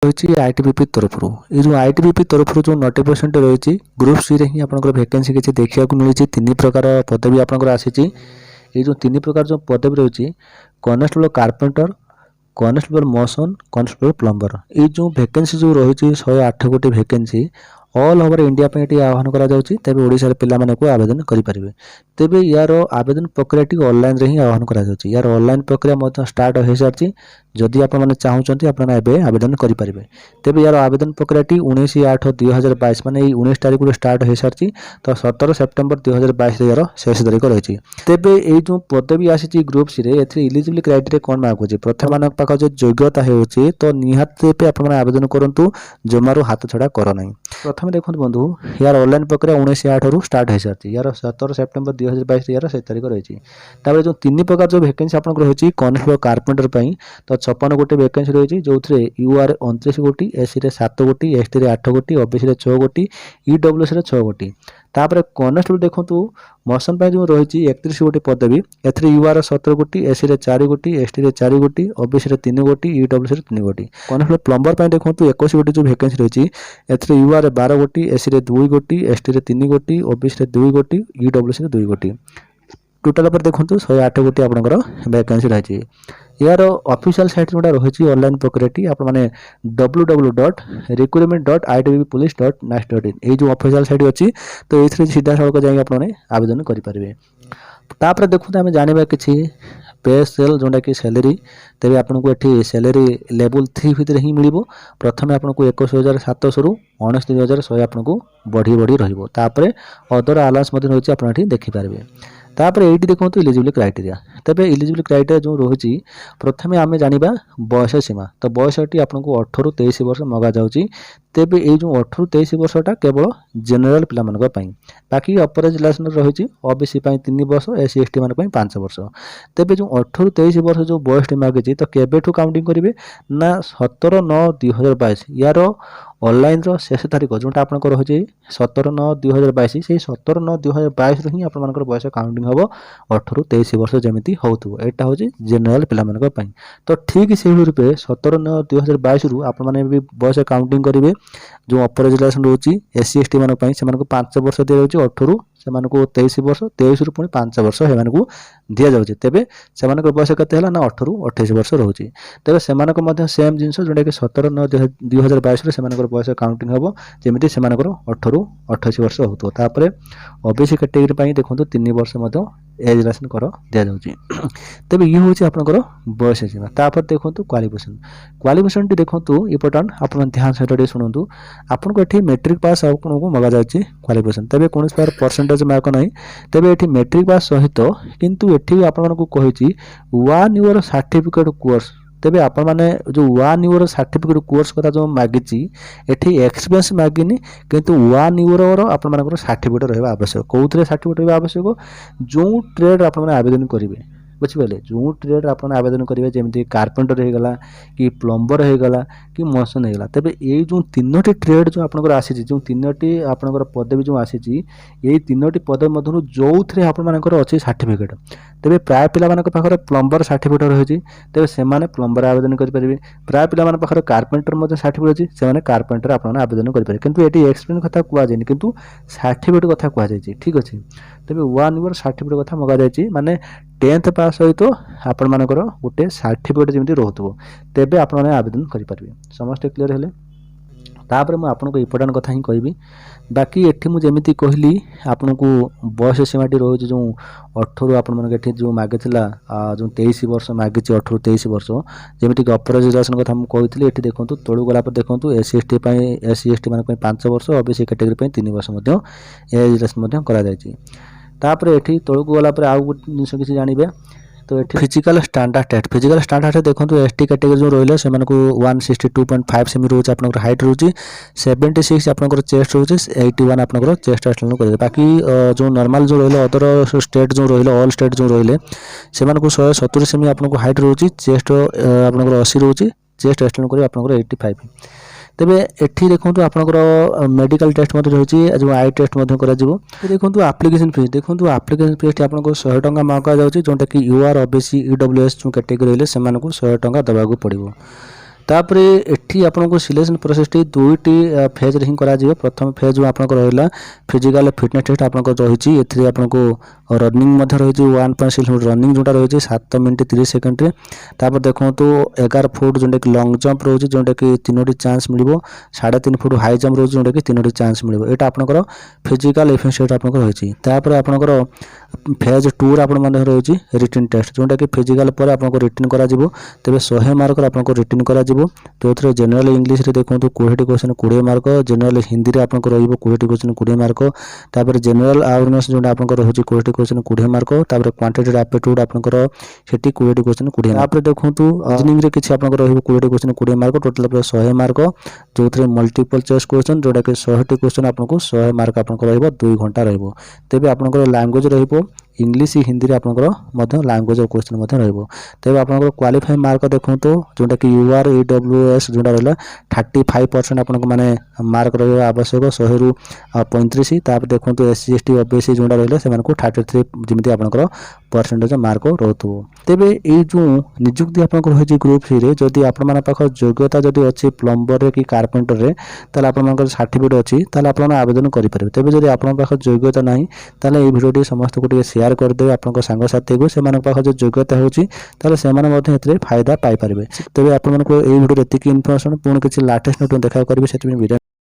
रही आईटीबीपी तरफ ये जो आईटीबीपी तरफ जो नोटिफिकेशन रही ग्रुप सी रे ही आपंकर वैकेंसी किसी देखा मिली तीन प्रकार पदवी आपंकर आसी ये जो तीन प्रकार जो पदवी रही constable carpenter constable mason constable plumber ये जो वैकेंसी जो रही 108 गोटी वैकेंसी ऑल ओवर इंडिया पे आह्वान करा ओडिशा पिला आवेदन करेंगे तेबे यार आवेदन प्रक्रिया ऑनलाइन रे ही आह्वान करा यार ऑनलाइन प्रक्रिया स्टार्ट हो सारी जदि आप चाहते आप आवेदन करेंगे तेबे यार आवेदन प्रक्रिया 19/8/2022 माने 19 तारीख को स्टार्ट हो सारी तो 17 सेप्टेम्बर 2022 यार शेष तारीख रही तेबे ये जो पदवी आसी ग्रुप सी इलिजिबल क्राइटेरिया कौन मांगुच प्रथम मान पाख जो योग्यता हो तो निहाती आप आवेदन करूँ जमारू हाथ छड़ा कर ना प्रथम देखो बंधु यार ऑनलाइन प्रक्रिया 19/8 रु स्टार्ट हो सारी यार 17 सेप्टेम्बर 2022 यार से तारीख रही जो तीन प्रकार जो वैकेंसी आप रही कनेस्टेबल कारपेंटर तो 56 गोटी वैकेंसी रही जो यूआर 29 गोटी एससी रे 7 गोटी एसटी रे 8 गोटी ओबीसी रे 6 गोटी ईडब्ल्यूएस रे 6 गोटी तापर कनेस्टेबल देखो मसन जो रही 31 गोटी पदवी ए यूआर 17 गोटी एससी रे 4 गोटी एसटी रे 4 गोटी ओबीसी रे 3 गोटी ईडब्ल्यूएस रे 3 गोटी कनेस्टेबल प्लम्बर देखो 21 गोटी जो वैकेंसी रही ए यूआर 12 गोटी एससी रे 2 गोटी एसटी रे 3 गोटी ओबीसी रे 2 गोटी ईडब्ल्यूएस रे 2 गोटी टोटाल पर देखो 108 गोटी आपंकर वैकेंसी रही यार ऑफिशियल साइट जोटा रही ऑनलाइन प्रक्रिया आप www.recruitment.itbpolice.nas.in ये जो ऑफिशियल साइट अच्छी तो ये सीधा सड़क जाए आपने आवेदन करेंगे तापर देखो आम जाना कि पे स्केल जोटा कि सैलरी तेज आपको ये सैलरी लेवल 3 भितर ही मिल प्रथम आपको 21,700 रु 29,100 आपको बढ़ी बढ़ी रही अदर आलाउंस रही आप देखिपारे तापर ये देखो इलिजिबल क्राइटेरिया तेरे इलिजिबल क्राइटेरिया जो रही प्रथम आम जाना बयस सीमा तो बयसटी आपको 18 ରୁ 23 वर्ष मगा जाऊँगी तेबे ये जो 18 ରୁ 23 वर्षटा केवल जेनेल पाई बाकी अपर रिलेसन रही ओबीसी 3 वर्ष एससी एसटी मान 5 वर्ष तेबे जो 18 ରୁ 23 वर्ष जो बयसटी मागिଛି तो केबेठू काउंटिंग करेंगे ना 17/9/2022 यार ऑनलाइन शेष तारीख जोटा आपंकर रही 17/9/2022 से 17/9/2022 रु ही आप बयस काउंटिंग हम 18 ରୁ 23 वर्ष जमी हो यहाँ हूँ जेनेल पाई तो ठीक से रूपे 17/9/2022 रु आप बयस काउंटिंग करेंगे जो अपर रिलेसन रोचे एससी एसटी मान 5 वर्ष दि जाऊँगी 18 ରୁ 23 वर्ष 23 ରୁ पुणी 5 वर्ष से दि जाऊँगी तेरे से बयस के ना 18 ରୁ 28 वर्ष रोचे तेरे से सेम जिन जोटा कि 17/9/2022 से बयस काउंटिंग हम जमी से 18 ରୁ 28 वर्ष होपर ओबीसी कैटेगरी देखो 3 वर्ष एज रिलेसन कर दि जाऊँगी तेज ये हूँ आपंकर बयस सीमा तापर देखो क्वालिफिकेशन देखो इम्पोर्टाट आप ध्यान सहित शुणु आपको ये मेट्रिक पास आपको मगा जाए क्वालिफिकेशन तेज कौन परसेंटेज मार्क ना तेज ये मेट्रिक पास सहित किंतु ये आपको कही 1 ईयर सर्टिफिकेट कोर्स तेबे आपण माने जो 1 ईयर सर्टिफिकेट कोर्स कथा जो मागिची एठी एक्सपीरियंस मागिनी किंतु 1 ईयर आपण मानकर सर्टिफिकेट रहबा आवश्यक कोउथरे सर्टिफिकेट रहबा आवश्यक जो ट्रेड आपण माने आवेदन करिवे बुझिपारे जो ट्रेड आप आवेदन करेंगे जमी कारपेंटर होगा कि प्लम्बर होगा कि मसन होगा तेज ये जो 3टी ट्रेड जो आपंकर आसी जो 3टी आपंकर पदवी जो आसी ये 3टी पदवी मध्य जो थे आपर अच्छी सर्टिफिकेट तेज प्राय पिला प्लम्बर सर्टिफिकेट रही तेज से प्लम्बर आवेदन करेंगे प्राय पिला कारपेंटर सर्टिफिकेट अच्छी से कारपेंटर आप आवेदन करेंगे किंतु ये एक्सपीरियंस कथा कहुए किंतु सर्टिफिकेट कथा कहुई ठीक अच्छे तेज 1 ईयर सर्टिफिकेट कथा मगा जाए माने 10th पास सहित आपण मानकर गोटे सर्टिफिकेट जमी रोथो तेबे आप आवेदन करेंगे समस्त क्लीयर है तापर मुझे आपको इम्पोर्टाट कथा ही कहबी बाकी एठी मुझे जमी कहली आपन को बयस सीमाटी रोचे जो 18 आप जो मागे जो 23 वर्ष मागे 18 ରୁ 23 वर्ष जमीक अपर रिजर्वेशन कथा मुझे ये देखो तलू गला देखो एससी एसटी मान 5 वर्ष ओबीसी कैटेगरी 3 वर्ष एज रिजर्वेशन कराई तापर ये तलू गला आउ गोटे जिन किसी जानवे तो ये फिजिकल स्टैंडर्ड देखो एसटी कैटेगरी जो रही से 162.5 सेमी रोचे आप हाइट रोचे 76 आप चेस्ट रोचे 81 आप चेस्ट एक्सटेंड करेंगे बाकी जो नॉर्मल जो रही अदर स्टेट जो रही ऑल स्टेट जो रही से 170 सेमी आपको हाइट रोचे चेस्ट आप 80 रोचे चेस्ट एक्सटेंड करेंगे आप 85 तेबे एठी देखो आपनकर मेडिकल टेस्ट रही जो आई टेस्ट देखो एप्लिकेशन फीस देखो एप्लिकेशन फीस आपको 100 टंका मांगा जाऊँगी जोटा कि यूआर ओबीसी ईडब्ल्यूएस जो कैटेगरी रही से 100 टंका देवाक पड़ो तापर एठी आपनको सिलेक्शन प्रोसेस टी दुईटी फेज रे ही करा जिवो। प्रथम फेज जो आपनको रहिला फिजिकल फिटनेस टेस्ट आपनको रहिछि। एथि आपनको रनिंग मध्ये रहिछि 1.6 रनिंग जोटा रहिछि 7 मिनिट 30 सेकंड रे। तापर देखंतु 11 फुट जोंडे कि लॉन्ग जंप रहिछि जोंडे कि तीनोटी चांस मिलिबो। 3.5 फुट हाई जंप रहिछि जोंडे कि तीनोटी चांस मिलिबो। एटा आपनकर फिजिकल एफिशिएंसी आपनको रहिछि। तापर आपनकर फेज 2 रे आपन मध्ये रहिछि रिटन टेस्ट जोंडा कि फिजिकल पर आपनको रिटन करा जिवो। तबे 100 मार्क आपनको रिटन करा जिवो। तो एथरे जनरल इंग्लिश रे देखंतु 20 क्वेश्चन 20 मार्क, जनरल हिंदी रे आपनको रहिबो 20 क्वेश्चन 20 मार्क। तापर जनरल अवेयरनेस जोंडा आपनको रहिछि 20 क्वेश्चन 20 मार्क। तापर क्वांटिटेटिव एप्टीट्यूड आपनकर सेठी 20 क्वेश्चन 20 मार्क। तापर देखंतु रीजनिंग रे किछि आपनको रहिबो 20 क्वेश्चन 20 मार्क, टोटल पर 100 मार्क जोथरे मल्टीपल चॉइस क्वेश्चन जोडा कि 100 क्वेश्चन आपनको 100 मार्क आपनको रहिबो 2 घंटा रहिबो। तेबे आपनकर लैंग्वेज रहिबो इंग्लिश हिंदी रे आपनकर मध्य लैंग्वेज क्वेश्चन मध्य रहिबो। तेबे आपनकर क्वालिफाई मार्क देखंतु जोंडा कि यूआर ईडब्ल्यूएस जोंडा रहला 35% आपनको माने मार्क रहिबो आवश्यक 100 रु 35। तापर देखंतु एससी एसटी ओबीसी जोंडा रहले सेमानकु 33 जेमिति आपनकर परसेंटेज मार्क रहतु। तेबे ए जो नियुक्ति आपनकर होछि ग्रुप सी रे जदि आपन माने पाख योग्यता जदि अछि प्लम्बर रे कि कारपेंटर रे ताले आपन मानकर सर्टिफिकेट अछि ताले आपन आवेदन करि परिबे। तेबे जदि आपन पाख योग्यता नाही ताले ए वीडियो टी समस्त को टी शेयर कर देबे आपन सांग साथी को सेमान पाख जो योग्यता होछि ताले सेमान मध्ये एतरे फायदा पाई परिबे। तेबे आपन मानको ए वीडियो एतिकी इन्फॉर्मेशन पुन किछि लेटेस्ट नोट देखा करबे सेति वीडियो